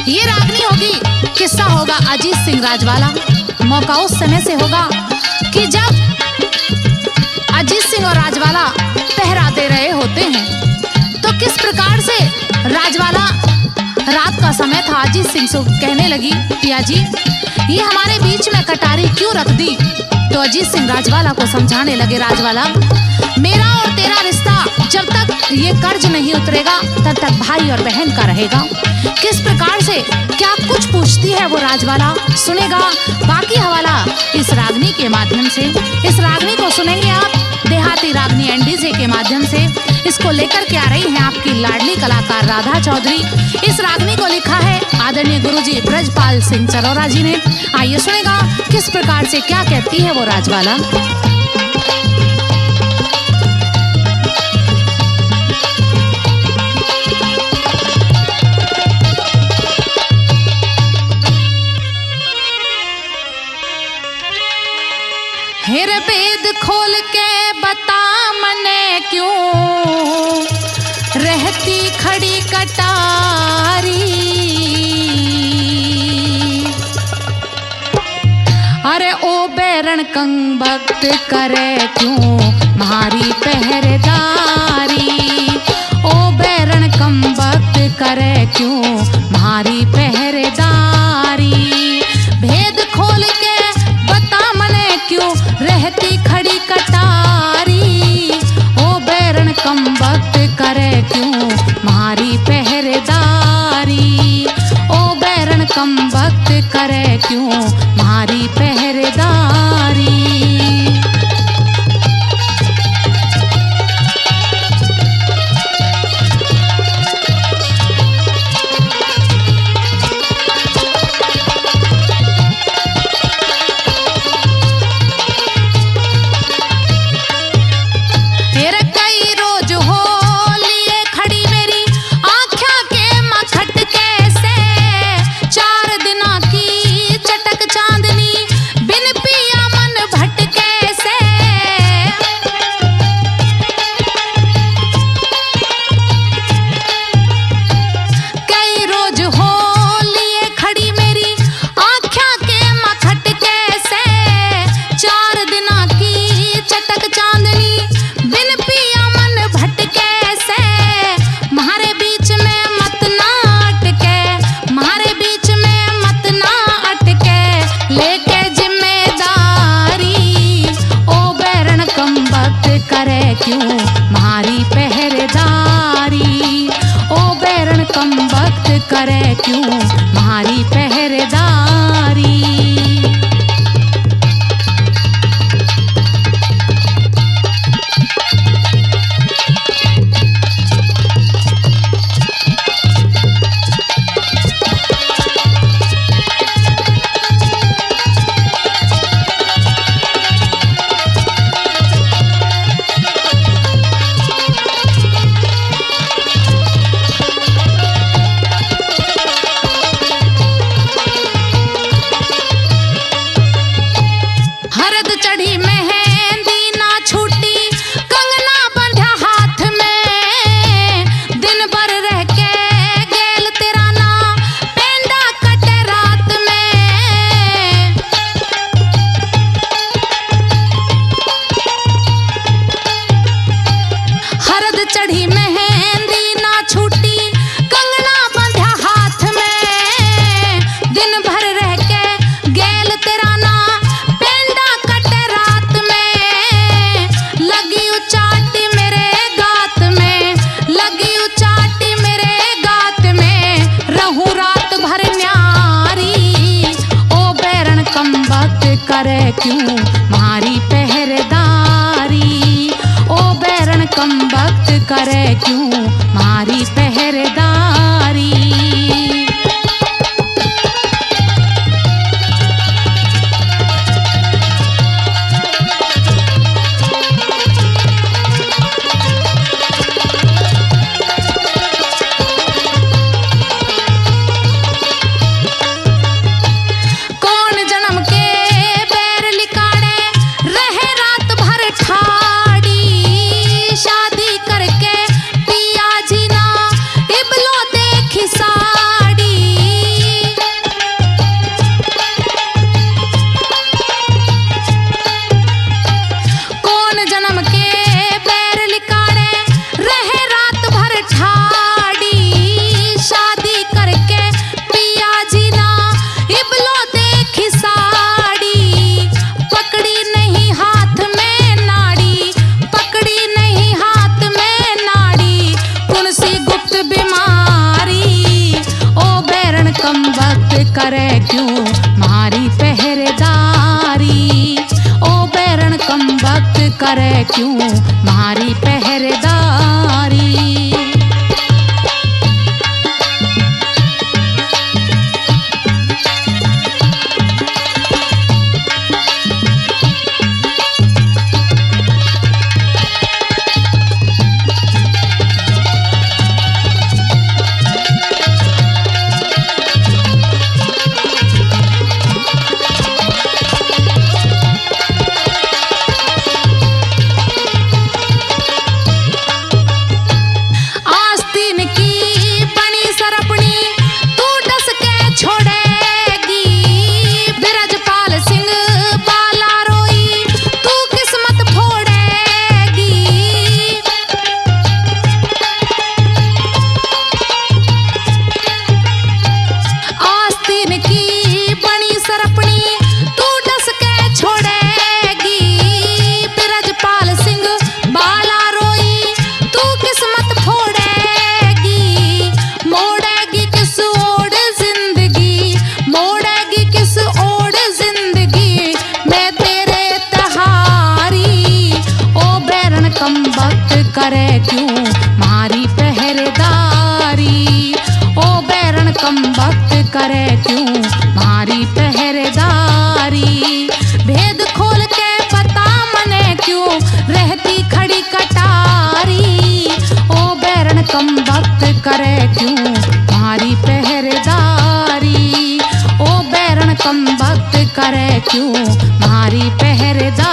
ये रागनी होगी, किस्सा होगा अजीत सिंह राजवाला। मौका उस समय से होगा कि जब अजीत सिंह और राजवाला पहरा दे रहे होते हैं, तो किस प्रकार से राजवाला, रात का समय था, अजीत सिंह से कहने लगी, पिया जी ये हमारे बीच में कटारी क्यों रख दी? तो अजीत सिंह राजवाला को समझाने लगे, राजवाला मेरा और तेरा रिश्ता जब तक ये कर्ज नहीं उतरेगा तब तक भाई और बहन का रहेगा। किस प्रकार से, क्या कुछ पूछती है वो राजवाला, सुनेगा बाकी हवाला इस रागनी के माध्यम से। इस रागनी को सुनेंगे आप देहाती रागनी एनडीजे के माध्यम से। इसको लेकर के आ रही हैं आपकी लाडली कलाकार राधा चौधरी। इस रागनी को लिखा है आदरणीय गुरुजी ब्रजपाल सिंह चरौरा जी ने। आइए सुनेगा किस प्रकार से क्या कहती है वो राजवाला। हेर वेद खोल के बता मने क्यों रहती खड़ी कटारी। अरे ओ बैरण कंग भक्त करे क्यों मारी पहरेदारी। ओ बैरण कंग भक्त करे क्यों मारी पहरेदारी। भेद खोल के बता मने क्यों रहती खड़ी कटारी। ओ बैरण कम वक्त करे क्यों मारी पहरेदारी। ओ बैरण कम वक्त करे क्यों मारी पहरेदारी। क्यों मारी पहरेदारी। ओ बैरण कम वक्त करे क्यों मारी पहरेदारी। चढ़ी मेहंदी ना छूटी कंगना बंधा हाथ में। दिन भर रह के गेल तेरा ना पेंडा कटे रात में। लगी उचाटी मेरे गात में, लगी उचाटी मेरे गात में। रहूं रात भर न्यारी। ओ बैरण कम वक्त करे क्यों मारी पहरेदारी। ओ बैरण कम वक्त करे क्यों मारी पहरेदारी। कौन जन्म के बैर लिकाड़े रहे रात भर ठाड़ी। शादी करके पिया जी ना इबलो देखी सा क्यों मारी पहरेदारी। करे क्यों मारी पहरेदारी। ओ बैरन कम वक्त करे क्यों मारी पहरेदारी। भेद खोल के बता मने क्यों रहती खड़ी कटारी। ओ बैरन कम वक्त करे क्यों मारी पहरेदारी। ओ बैरन कम वक्त करे क्यों मारी पहरेदारी।